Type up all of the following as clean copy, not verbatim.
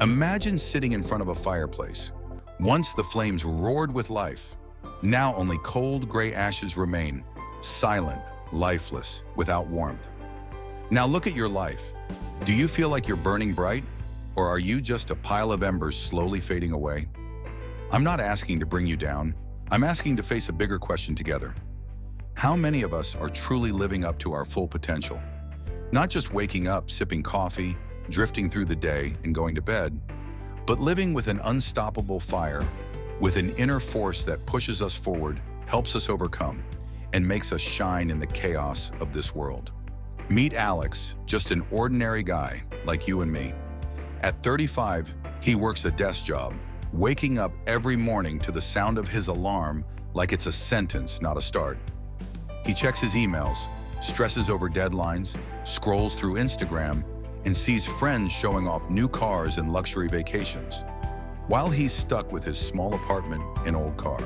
Imagine sitting in front of a fireplace. Once the flames roared with life. Now only cold gray ashes remain, silent, lifeless, without warmth. Now look at your life. Do you feel like you're burning bright? Or are you just a pile of embers slowly fading away? I'm not asking to bring you down. I'm asking to face a bigger question together. How many of us are truly living up to our full potential? Not just waking up, sipping coffee, drifting through the day, and going to bed, but living with an unstoppable fire, with an inner force that pushes us forward, helps us overcome, and makes us shine in the chaos of this world. Meet Alex, just an ordinary guy like you and me. At 35, he works a desk job, waking up every morning to the sound of his alarm like it's a sentence, not a start. He checks his emails, stresses over deadlines, scrolls through Instagram, and sees friends showing off new cars and luxury vacations, while he's stuck with his small apartment and old car.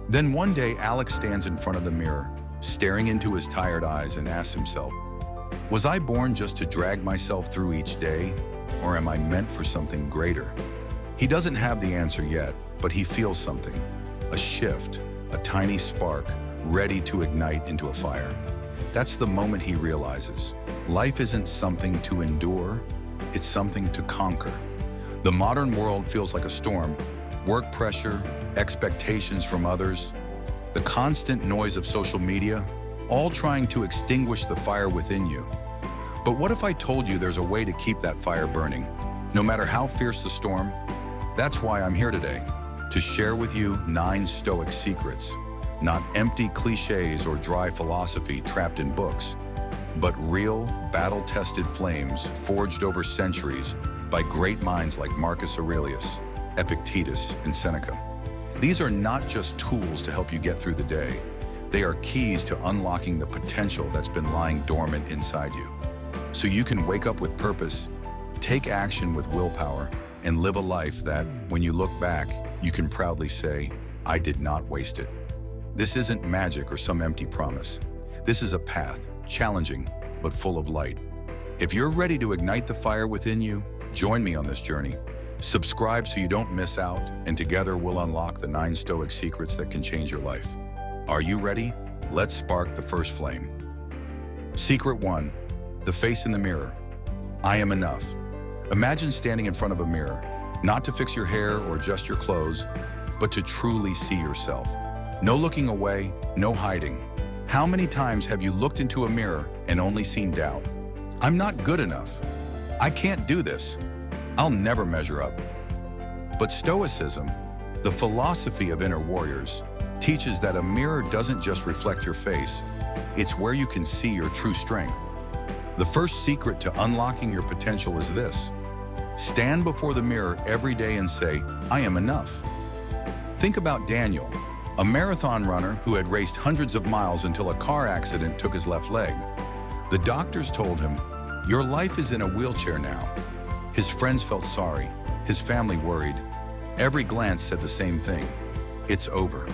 Then one day, Alex stands in front of the mirror, staring into his tired eyes, and asks himself, was I born just to drag myself through each day, or am I meant for something greater? He doesn't have the answer yet, but he feels something, a shift, a tiny spark, ready to ignite into a fire. That's the moment he realizes, life isn't something to endure, it's something to conquer. The modern world feels like a storm. Work pressure, expectations from others, the constant noise of social media, all trying to extinguish the fire within you. But what if I told you there's a way to keep that fire burning, no matter how fierce the storm? That's why I'm here today, to share with you 9 Stoic secrets, not empty cliches or dry philosophy trapped in books, but real, battle-tested flames forged over centuries by great minds like Marcus Aurelius, Epictetus, and Seneca. These are not just tools to help you get through the day. They are keys to unlocking the potential that's been lying dormant inside you. So you can wake up with purpose, take action with willpower, and live a life that, when you look back, you can proudly say, I did not waste it. This isn't magic or some empty promise. This is a path, challenging, but full of light. If you're ready to ignite the fire within you, join me on this journey. Subscribe so you don't miss out, and together we'll unlock the 9 Stoic secrets that can change your life. Are you ready? Let's spark the first flame. Secret 1, the face in the mirror. I am enough. Imagine standing in front of a mirror, not to fix your hair or adjust your clothes, but to truly see yourself. No looking away, no hiding. How many times have you looked into a mirror and only seen doubt? I'm not good enough. I can't do this. I'll never measure up. But Stoicism, the philosophy of inner warriors, teaches that a mirror doesn't just reflect your face, it's where you can see your true strength. The first secret to unlocking your potential is this. Stand before the mirror every day and say, I am enough. Think about Daniel, a marathon runner who had raced hundreds of miles until a car accident took his left leg. The doctors told him, your life is in a wheelchair now. His friends felt sorry, his family worried. Every glance said the same thing, it's over.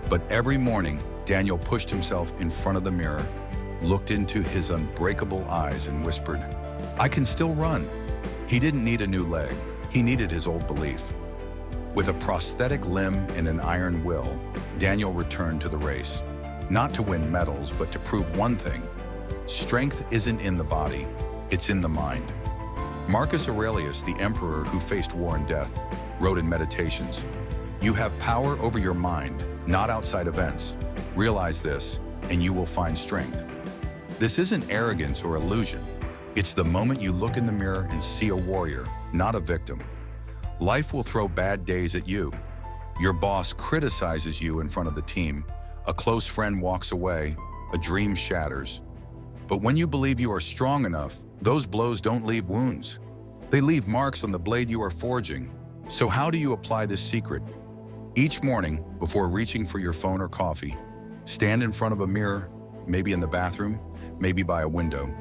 But every morning, Daniel pushed himself in front of the mirror, looked into his unbreakable eyes and whispered, I can still run. He didn't need a new leg, he needed his old belief. With a prosthetic limb and an iron will, Daniel returned to the race, not to win medals, but to prove one thing. Strength isn't in the body, it's in the mind. Marcus Aurelius, the emperor who faced war and death, wrote in Meditations, you have power over your mind, not outside events. Realize this, and you will find strength. This isn't arrogance or illusion. It's the moment you look in the mirror and see a warrior, not a victim. Life will throw bad days at you. Your boss criticizes you in front of the team. A close friend walks away. A dream shatters. But when you believe you are strong enough, those blows don't leave wounds. They leave marks on the blade you are forging. So how do you apply this secret? Each morning, before reaching for your phone or coffee, stand in front of a mirror, maybe in the bathroom, maybe by a window.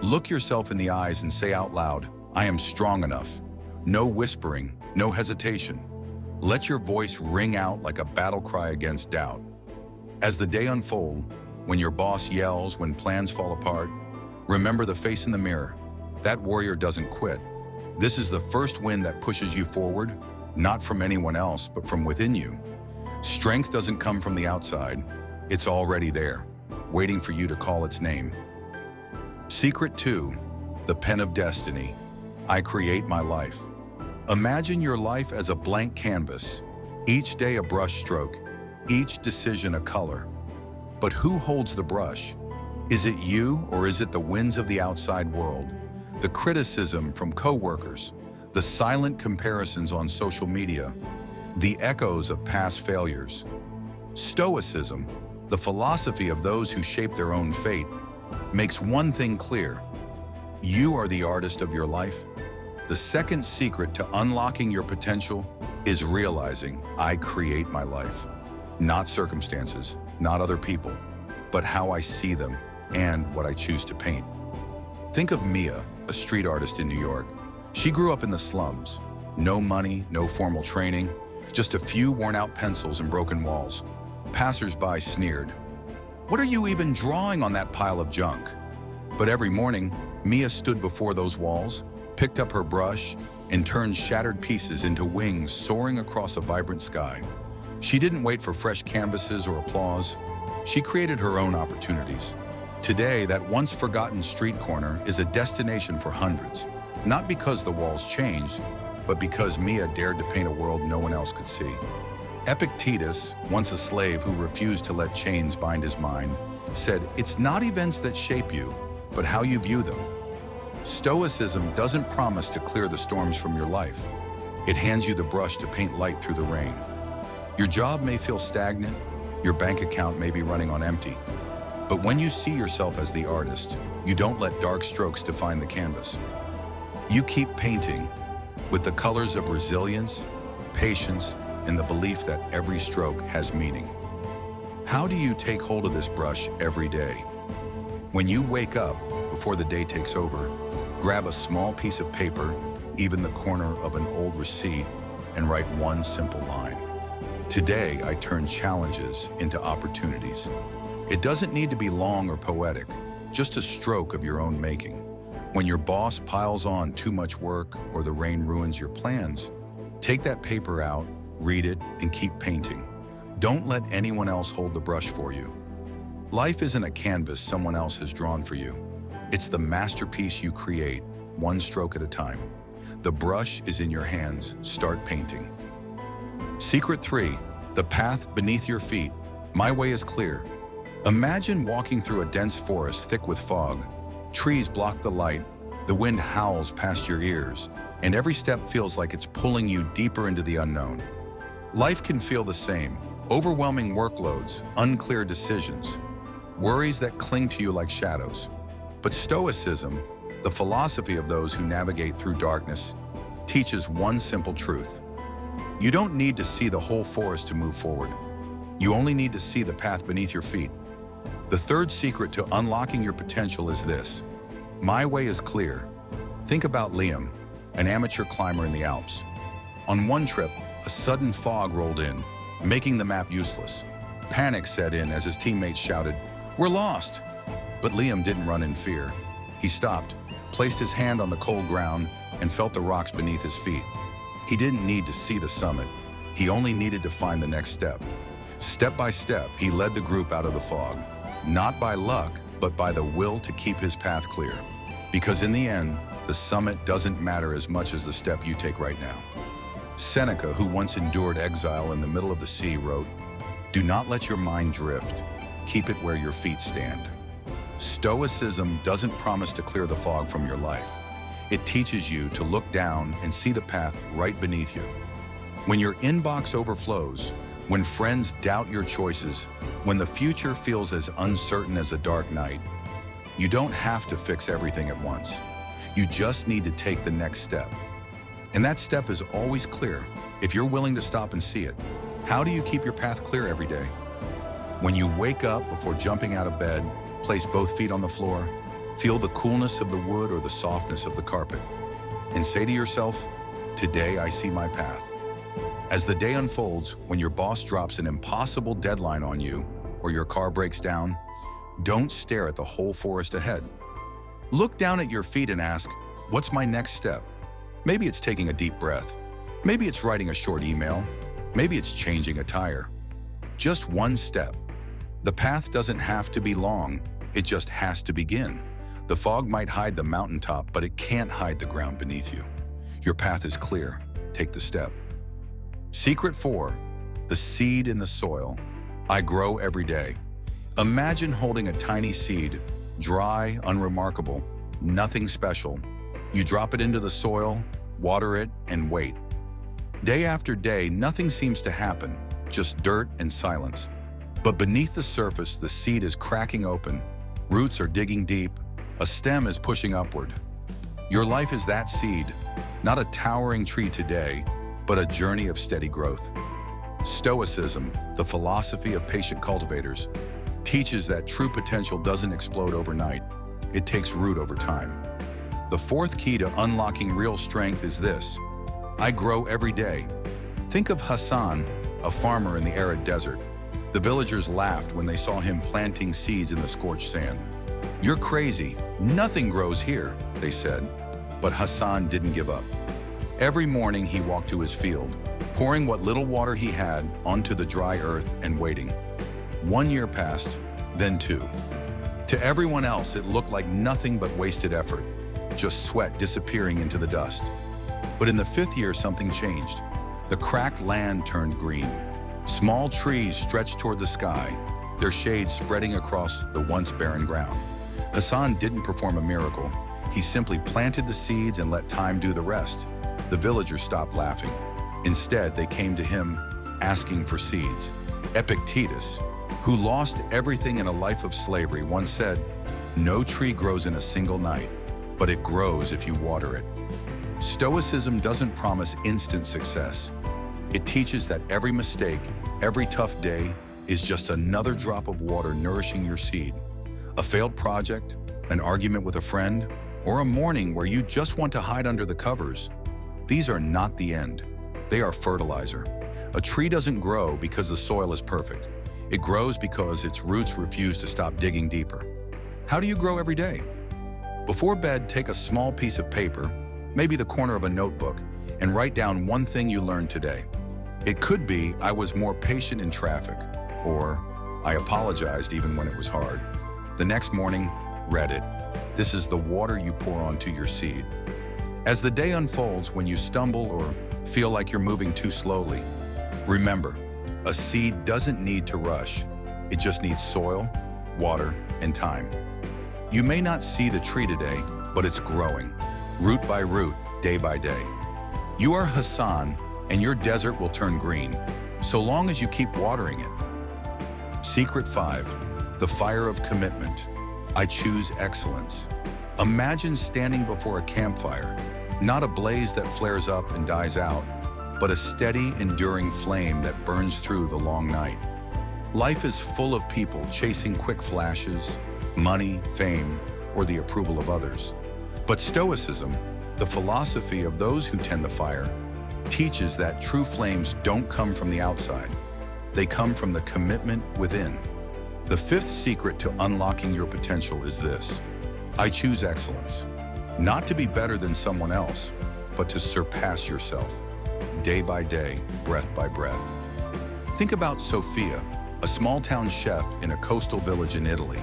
Look yourself in the eyes and say out loud, I am strong enough. No whispering, no hesitation. Let your voice ring out like a battle cry against doubt. As the day unfolds, when your boss yells, when plans fall apart, remember the face in the mirror. That warrior doesn't quit. This is the first wind that pushes you forward, not from anyone else, but from within you. Strength doesn't come from the outside. It's already there, waiting for you to call its name. Secret 2, the pen of destiny. I create my life. Imagine your life as a blank canvas, each day a brush stroke, each decision a color. But who holds the brush? Is it you, or is it the winds of the outside world? The criticism from coworkers, the silent comparisons on social media, the echoes of past failures. Stoicism, the philosophy of those who shape their own fate, makes one thing clear: you are the artist of your life. The second secret to unlocking your potential is realizing I create my life. Not circumstances, not other people, but how I see them and what I choose to paint. Think of Mia, a street artist in New York. She grew up in the slums. No money, no formal training, just a few worn-out pencils and broken walls. Passers-by sneered. "What are you even drawing on that pile of junk?" But every morning, Mia stood before those walls, picked up her brush, and turned shattered pieces into wings soaring across a vibrant sky. She didn't wait for fresh canvases or applause. She created her own opportunities. Today, that once forgotten street corner is a destination for hundreds, not because the walls changed, but because Mia dared to paint a world no one else could see. Epictetus, once a slave who refused to let chains bind his mind, said, "It's not events that shape you, but how you view them." Stoicism doesn't promise to clear the storms from your life. It hands you the brush to paint light through the rain. Your job may feel stagnant, your bank account may be running on empty. But when you see yourself as the artist, you don't let dark strokes define the canvas. You keep painting with the colors of resilience, patience, and the belief that every stroke has meaning. How do you take hold of this brush every day? When you wake up, before the day takes over, grab a small piece of paper, even the corner of an old receipt, and write one simple line. Today, I turn challenges into opportunities. It doesn't need to be long or poetic, just a stroke of your own making. When your boss piles on too much work or the rain ruins your plans, take that paper out, read it, and keep painting. Don't let anyone else hold the brush for you. Life isn't a canvas someone else has drawn for you. It's the masterpiece you create, one stroke at a time. The brush is in your hands. Start painting. Secret 3, the path beneath your feet. My way is clear. Imagine walking through a dense forest thick with fog. Trees block the light, the wind howls past your ears, and every step feels like it's pulling you deeper into the unknown. Life can feel the same. Overwhelming workloads, unclear decisions, worries that cling to you like shadows. But Stoicism, the philosophy of those who navigate through darkness, teaches one simple truth. You don't need to see the whole forest to move forward. You only need to see the path beneath your feet. The third secret to unlocking your potential is this. My way is clear. Think about Liam, an amateur climber in the Alps. On one trip, a sudden fog rolled in, making the map useless. Panic set in as his teammates shouted, "We're lost!" But Liam didn't run in fear. He stopped, placed his hand on the cold ground, and felt the rocks beneath his feet. He didn't need to see the summit. He only needed to find the next step. Step by step, he led the group out of the fog. Not by luck, but by the will to keep his path clear. Because in the end, the summit doesn't matter as much as the step you take right now. Seneca, who once endured exile in the middle of the sea, wrote, "Do not let your mind drift. Keep it where your feet stand." Stoicism doesn't promise to clear the fog from your life. It teaches you to look down and see the path right beneath you. When your inbox overflows, when friends doubt your choices, when the future feels as uncertain as a dark night, you don't have to fix everything at once. You just need to take the next step. And that step is always clear if you're willing to stop and see it. How do you keep your path clear every day? When you wake up before jumping out of bed, place both feet on the floor, feel the coolness of the wood or the softness of the carpet, and say to yourself, "Today I see my path." As the day unfolds, when your boss drops an impossible deadline on you or your car breaks down, don't stare at the whole forest ahead. Look down at your feet and ask, "What's my next step?" Maybe it's taking a deep breath. Maybe it's writing a short email. Maybe it's changing a tire. Just one step. The path doesn't have to be long, it just has to begin. The fog might hide the mountaintop, but it can't hide the ground beneath you. Your path is clear. Take the step. Secret 4. The seed in the soil. I grow every day. Imagine holding a tiny seed, dry, unremarkable, nothing special. You drop it into the soil, water it, and wait. Day after day, nothing seems to happen, just dirt and silence. But beneath the surface, the seed is cracking open. Roots are digging deep. A stem is pushing upward. Your life is that seed, not a towering tree today, but a journey of steady growth. Stoicism, the philosophy of patient cultivators, teaches that true potential doesn't explode overnight. It takes root over time. The 4th key to unlocking real strength is this: I grow every day. Think of Hassan, a farmer in the arid desert. The villagers laughed when they saw him planting seeds in the scorched sand. "You're crazy. Nothing grows here," they said. But Hassan didn't give up. Every morning he walked to his field, pouring what little water he had onto the dry earth and waiting. 1 year passed, then 2. To everyone else, it looked like nothing but wasted effort, just sweat disappearing into the dust. But in the 5th year, something changed. The cracked land turned green. Small trees stretched toward the sky, their shade spreading across the once barren ground. Hassan didn't perform a miracle. He simply planted the seeds and let time do the rest. The villagers stopped laughing. Instead, they came to him, asking for seeds. Epictetus, who lost everything in a life of slavery, once said, "No tree grows in a single night, but it grows if you water it." Stoicism doesn't promise instant success. It teaches that every mistake, every tough day, is just another drop of water nourishing your seed. A failed project, an argument with a friend, or a morning where you just want to hide under the covers. These are not the end. They are fertilizer. A tree doesn't grow because the soil is perfect. It grows because its roots refuse to stop digging deeper. How do you grow every day? Before bed, take a small piece of paper, maybe the corner of a notebook, and write down one thing you learned today. It could be, "I was more patient in traffic," or "I apologized even when it was hard." The next morning, read it. This is the water you pour onto your seed. As the day unfolds, when you stumble or feel like you're moving too slowly, remember, a seed doesn't need to rush. It just needs soil, water, and time. You may not see the tree today, but it's growing, root by root, day by day. You are Hassan, and your desert will turn green, so long as you keep watering it. Secret 5. The fire of commitment. I choose excellence. Imagine standing before a campfire, not a blaze that flares up and dies out, but a steady, enduring flame that burns through the long night. Life is full of people chasing quick flashes, money, fame, or the approval of others. But Stoicism, the philosophy of those who tend the fire, teaches that true flames don't come from the outside. They come from the commitment within. The 5th secret to unlocking your potential is this: I choose excellence. Not to be better than someone else, but to surpass yourself, day by day, breath by breath. Think about Sophia, a small-town chef in a coastal village in Italy.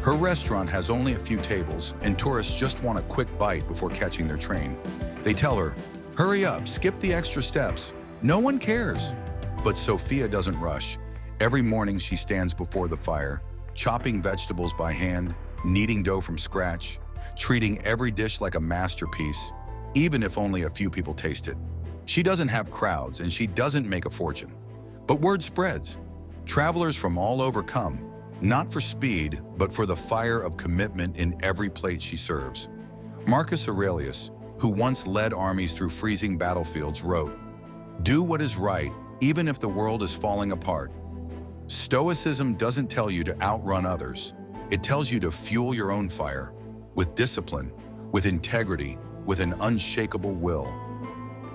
Her restaurant has only a few tables, and tourists just want a quick bite before catching their train. They tell her, "Hurry up, skip the extra steps. No one cares." But Sophia doesn't rush. Every morning she stands before the fire, chopping vegetables by hand, kneading dough from scratch, treating every dish like a masterpiece, even if only a few people taste it. She doesn't have crowds, and she doesn't make a fortune. But word spreads. Travelers from all over come, not for speed, but for the fire of commitment in every plate she serves. Marcus Aurelius, who once led armies through freezing battlefields, wrote, "Do what is right, even if the world is falling apart." Stoicism doesn't tell you to outrun others. It tells you to fuel your own fire, with discipline, with integrity, with an unshakable will.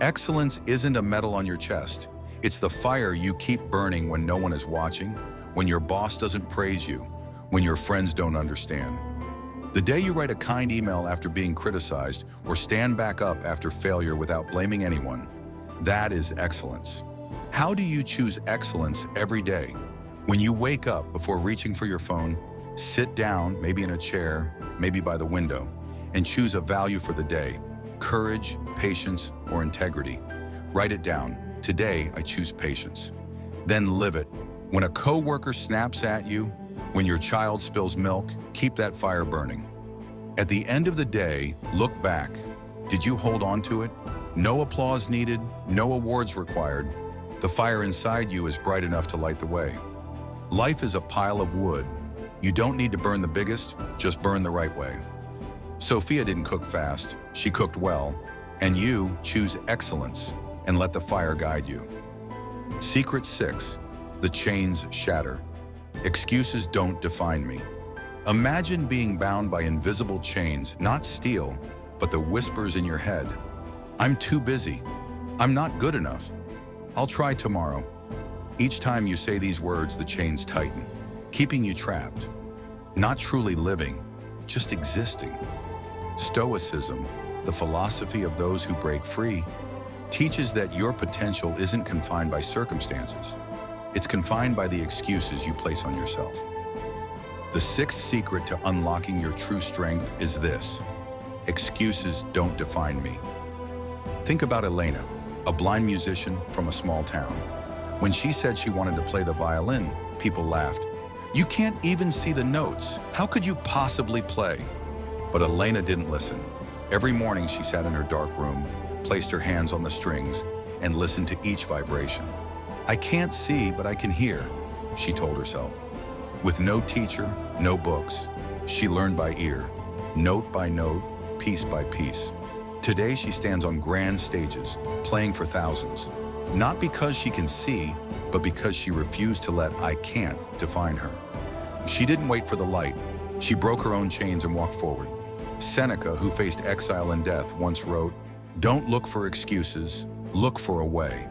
Excellence isn't a medal on your chest. It's the fire you keep burning when no one is watching, when your boss doesn't praise you, when your friends don't understand. The day you write a kind email after being criticized or stand back up after failure without blaming anyone, that is excellence. How do you choose excellence every day? When you wake up before reaching for your phone, sit down, maybe in a chair, maybe by the window, and choose a value for the day: courage, patience, or integrity. Write it down. Today, I choose patience. Then live it. When a coworker snaps at you, when your child spills milk, keep that fire burning. At the end of the day, look back. Did you hold on to it? No applause needed, no awards required. The fire inside you is bright enough to light the way. Life is a pile of wood. You don't need to burn the biggest, just burn the right way. Sophia didn't cook fast, she cooked well. And you choose excellence and let the fire guide you. Secret 6, the chains shatter. Excuses don't define me. Imagine being bound by invisible chains, not steel, but the whispers in your head. I'm too busy. I'm not good enough. I'll try tomorrow. Each time you say these words, the chains tighten, keeping you trapped. Not truly living, just existing. Stoicism, the philosophy of those who break free, teaches that your potential isn't confined by circumstances. It's confined by the excuses you place on yourself. The sixth secret to unlocking your true strength is this: excuses don't define me. Think about Elena, a blind musician from a small town. When she said she wanted to play the violin, people laughed. You can't even see the notes. How could you possibly play? But Elena didn't listen. Every morning she sat in her dark room, placed her hands on the strings, and listened to each vibration. I can't see, but I can hear, she told herself. With no teacher, no books, she learned by ear, note by note, piece by piece. Today she stands on grand stages, playing for thousands. Not because she can see, but because she refused to let "I can't" define her. She didn't wait for the light. She broke her own chains and walked forward. Seneca, who faced exile and death, once wrote, "Don't look for excuses, look for a way."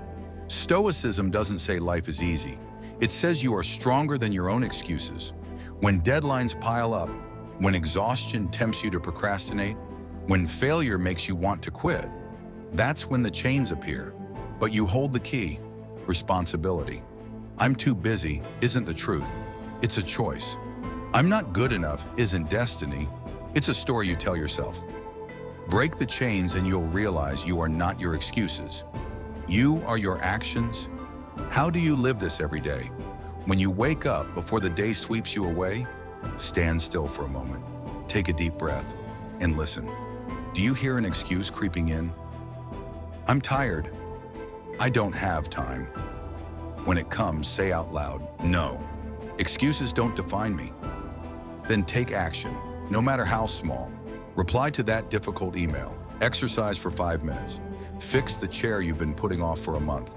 Stoicism doesn't say life is easy. It says you are stronger than your own excuses. When deadlines pile up, when exhaustion tempts you to procrastinate, when failure makes you want to quit, that's when the chains appear. But you hold the key: responsibility. I'm too busy isn't the truth. It's a choice. I'm not good enough isn't destiny. It's a story you tell yourself. Break the chains and you'll realize you are not your excuses. You are your actions. How do you live this every day? When you wake up before the day sweeps you away, stand still for a moment. Take a deep breath and listen. Do you hear an excuse creeping in? I'm tired. I don't have time. When it comes, say out loud, no. Excuses don't define me. Then take action, no matter how small. Reply to that difficult email. Exercise for 5 minutes. Fix the chair you've been putting off for a month.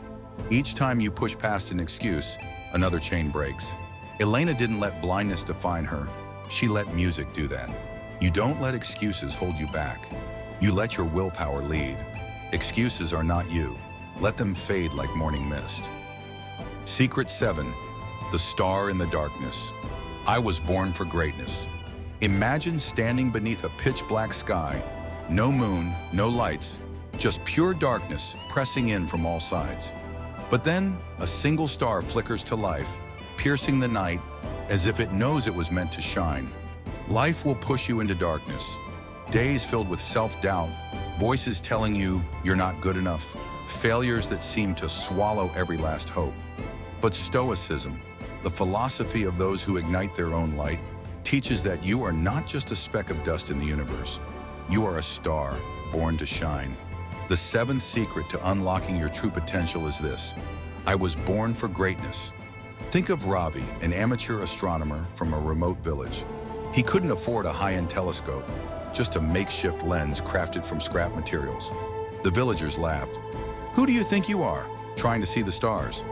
Each time you push past an excuse, another chain breaks. Elena didn't let blindness define her. She let music do that. You don't let excuses hold you back. You let your willpower lead. Excuses are not you. Let them fade like morning mist. Secret 7, the star in the darkness. I was born for greatness. Imagine standing beneath a pitch-black sky, no moon, no lights, just pure darkness pressing in from all sides. But then a single star flickers to life, piercing the night as if it knows it was meant to shine. Life will push you into darkness. Days filled with self-doubt, voices telling you you're not good enough, failures that seem to swallow every last hope. But Stoicism, the philosophy of those who ignite their own light, teaches that you are not just a speck of dust in the universe. You are a star born to shine. The seventh secret to unlocking your true potential is this: I was born for greatness. Think of Ravi, an amateur astronomer from a remote village. He couldn't afford a high-end telescope, just a makeshift lens crafted from scrap materials. The villagers laughed. Who do you think you are, trying to see the stars?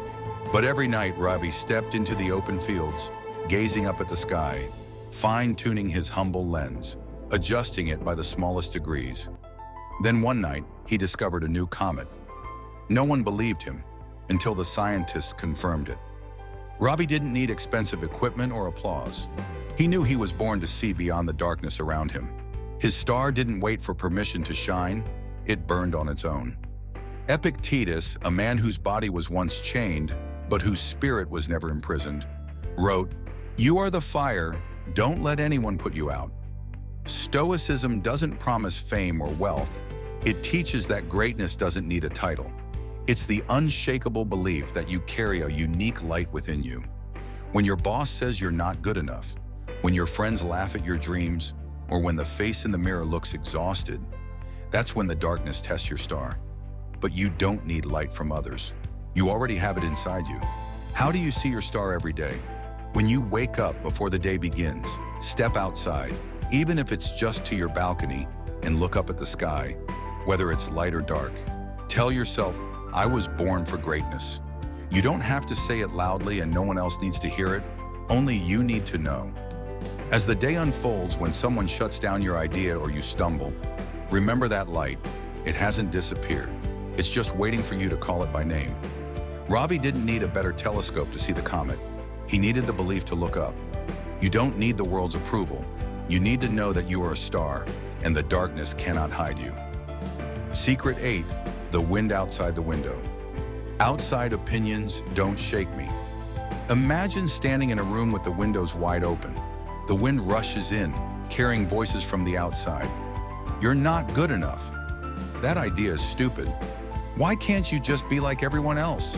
But every night, Ravi stepped into the open fields, gazing up at the sky, fine-tuning his humble lens, adjusting it by the smallest degrees. Then one night, he discovered a new comet. No one believed him until the scientists confirmed it. Ravi didn't need expensive equipment or applause. He knew he was born to see beyond the darkness around him. His star didn't wait for permission to shine, it burned on its own. Epictetus, a man whose body was once chained, but whose spirit was never imprisoned, wrote, "You are the fire, don't let anyone put you out." Stoicism doesn't promise fame or wealth. It teaches that greatness doesn't need a title. It's the unshakable belief that you carry a unique light within you. When your boss says you're not good enough, when your friends laugh at your dreams, or when the face in the mirror looks exhausted, that's when the darkness tests your star. But you don't need light from others. You already have it inside you. How do you see your star every day? When you wake up before the day begins, step outside, even if it's just to your balcony, and look up at the sky, whether it's light or dark. Tell yourself, I was born for greatness. You don't have to say it loudly and no one else needs to hear it. Only you need to know. As the day unfolds, when someone shuts down your idea or you stumble, remember that light. It hasn't disappeared. It's just waiting for you to call it by name. Ravi didn't need a better telescope to see the comet. He needed the belief to look up. You don't need the world's approval. You need to know that you are a star, and the darkness cannot hide you. Secret 8, the wind outside the window. Outside opinions don't shake me. Imagine standing in a room with the windows wide open. The wind rushes in, carrying voices from the outside. You're not good enough. That idea is stupid. Why can't you just be like everyone else?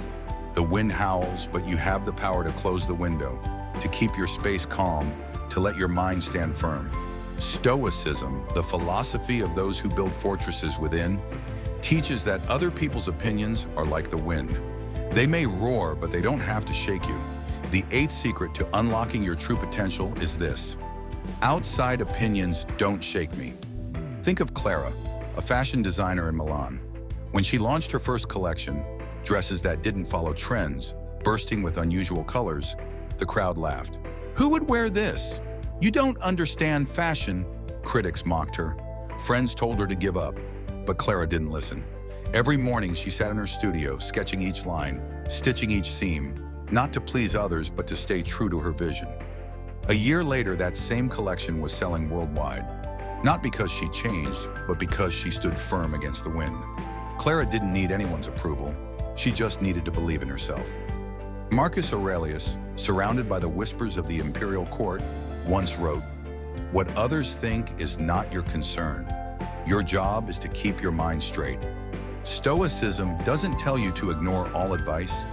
The wind howls, but you have the power to close the window, to keep your space calm, to let your mind stand firm. Stoicism, the philosophy of those who build fortresses within, teaches that other people's opinions are like the wind. They may roar, but they don't have to shake you. The 8th secret to unlocking your true potential is this: outside opinions don't shake me. Think of Clara, a fashion designer in Milan. When she launched her first collection, dresses that didn't follow trends, bursting with unusual colors, the crowd laughed. Who would wear this? You don't understand fashion, critics mocked her. Friends told her to give up, but Clara didn't listen. Every morning she sat in her studio, sketching each line, stitching each seam, not to please others, but to stay true to her vision. A year later, that same collection was selling worldwide, not because she changed, but because she stood firm against the wind. Clara didn't need anyone's approval. She just needed to believe in herself. Marcus Aurelius, surrounded by the whispers of the imperial court, once wrote, "What others think is not your concern. Your job is to keep your mind straight." Stoicism doesn't tell you to ignore all advice.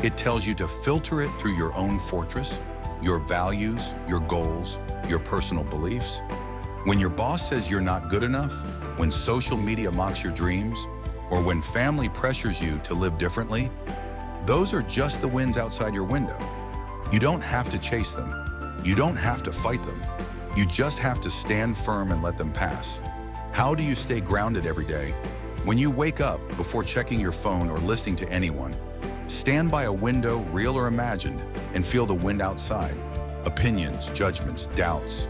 It tells you to filter it through your own fortress, your values, your goals, your personal beliefs. When your boss says you're not good enough, when social media mocks your dreams, or when family pressures you to live differently, those are just the winds outside your window. You don't have to chase them. You don't have to fight them. You just have to stand firm and let them pass. How do you stay grounded every day? When you wake up, before checking your phone or listening to anyone, stand by a window, real or imagined, and feel the wind outside. Opinions, judgments, doubts.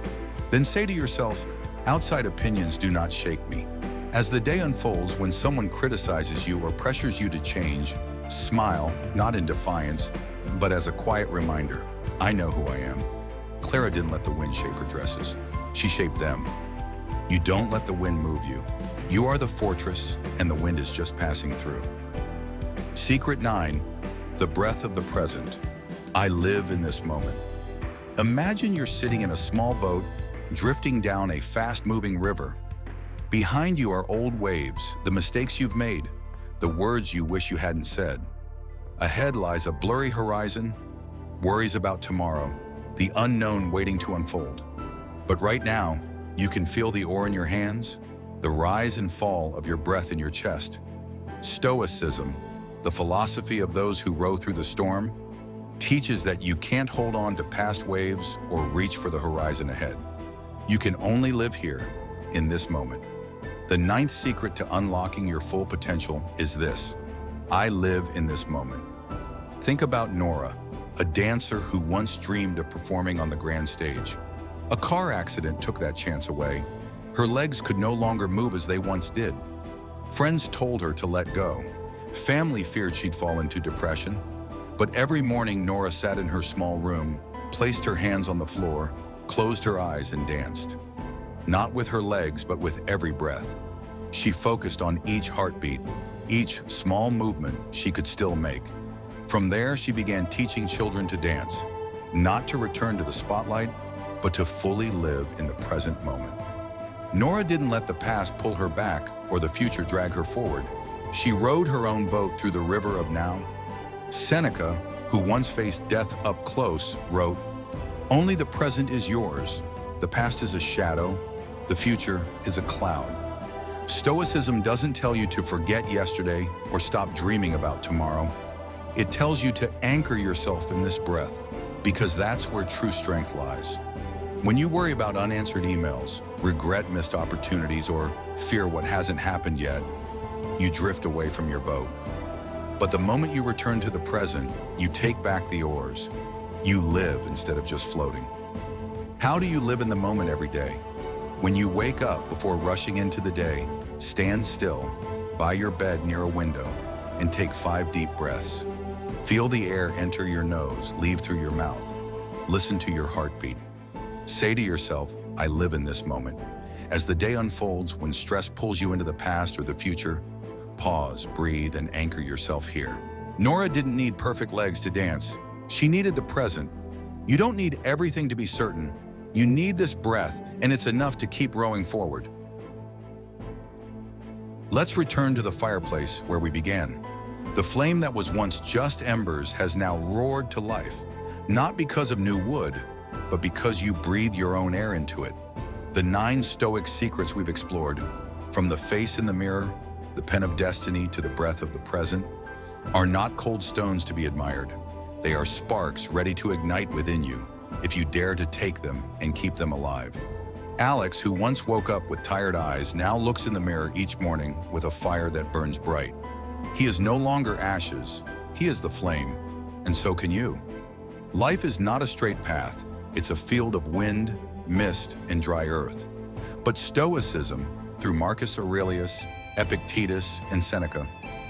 Then say to yourself, outside opinions do not shake me. As the day unfolds, when someone criticizes you or pressures you to change, smile, not in defiance, but as a quiet reminder, I know who I am. Clara didn't let the wind shape her dresses. She shaped them. You don't let the wind move you. You are the fortress, and the wind is just passing through. Secret 9, the breath of the present. I live in this moment. Imagine you're sitting in a small boat, drifting down a fast-moving river. Behind you are old waves, the mistakes you've made, the words you wish you hadn't said. Ahead lies a blurry horizon, worries about tomorrow, the unknown waiting to unfold. But right now, you can feel the oar in your hands, the rise and fall of your breath in your chest. Stoicism, the philosophy of those who row through the storm, teaches that you can't hold on to past waves or reach for the horizon ahead. You can only live here, in this moment. The 9th secret to unlocking your full potential is this: I live in this moment. Think about Nora, a dancer who once dreamed of performing on the grand stage. A car accident took that chance away. Her legs could no longer move as they once did. Friends told her to let go. Family feared she'd fall into depression. But every morning, Nora sat in her small room, placed her hands on the floor, closed her eyes and danced. Not with her legs, but with every breath. She focused on each heartbeat, each small movement she could still make. From there, she began teaching children to dance, not to return to the spotlight, but to fully live in the present moment. Nora didn't let the past pull her back or the future drag her forward. She rowed her own boat through the river of now. Seneca, who once faced death up close, wrote, "Only the present is yours. The past is a shadow. The future is a cloud." Stoicism doesn't tell you to forget yesterday or stop dreaming about tomorrow. It tells you to anchor yourself in this breath, because that's where true strength lies. When you worry about unanswered emails, regret missed opportunities, or fear what hasn't happened yet, you drift away from your boat. But the moment you return to the present, you take back the oars. You live instead of just floating. How do you live in the moment every day? When you wake up, before rushing into the day, stand still by your bed near a window and take 5 deep breaths. Feel the air enter your nose, leave through your mouth. Listen to your heartbeat. Say to yourself, "I live in this moment." As the day unfolds, when stress pulls you into the past or the future, pause, breathe, and anchor yourself here. Nora didn't need perfect legs to dance. She needed the present. You don't need everything to be certain. You need this breath, and it's enough to keep rowing forward. Let's return to the fireplace where we began. The flame that was once just embers has now roared to life, not because of new wood, but because you breathe your own air into it. The 9 Stoic secrets we've explored, from the face in the mirror, the pen of destiny, to the breath of the present, are not cold stones to be admired. They are sparks ready to ignite within you, if you dare to take them and keep them alive. Alex, who once woke up with tired eyes, now looks in the mirror each morning with a fire that burns bright. He is no longer ashes, he is the flame, and so can you. Life is not a straight path, it's a field of wind, mist, and dry earth. But Stoicism, through Marcus Aurelius, Epictetus, and Seneca,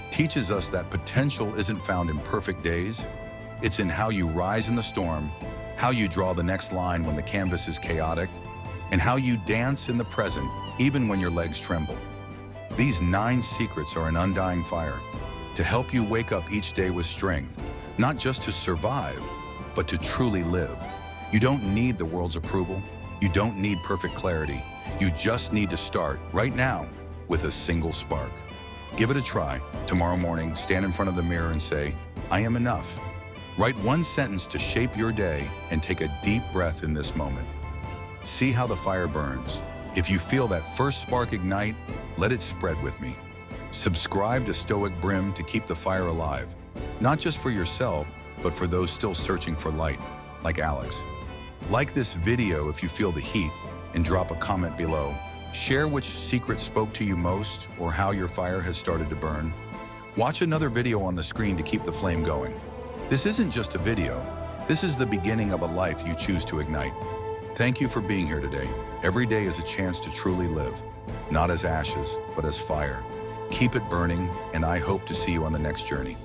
teaches us that potential isn't found in perfect days, it's in how you rise in the storm, how you draw the next line when the canvas is chaotic, and how you dance in the present even when your legs tremble. These 9 secrets are an undying fire to help you wake up each day with strength, not just to survive, but to truly live. You don't need the world's approval. You don't need perfect clarity. You just need to start right now with a single spark. Give it a try. Tomorrow morning, stand in front of the mirror and say, "I am enough." Write 1 sentence to shape your day and take a deep breath in this moment. See how the fire burns. If you feel that first spark ignite, let it spread with me. Subscribe to Stoic Brim to keep the fire alive, not just for yourself, but for those still searching for light, like Alex. Like this video if you feel the heat, and drop a comment below. Share which secret spoke to you most or how your fire has started to burn. Watch another video on the screen to keep the flame going. This isn't just a video. This is the beginning of a life you choose to ignite. Thank you for being here today. Every day is a chance to truly live, not as ashes, but as fire. Keep it burning, and I hope to see you on the next journey.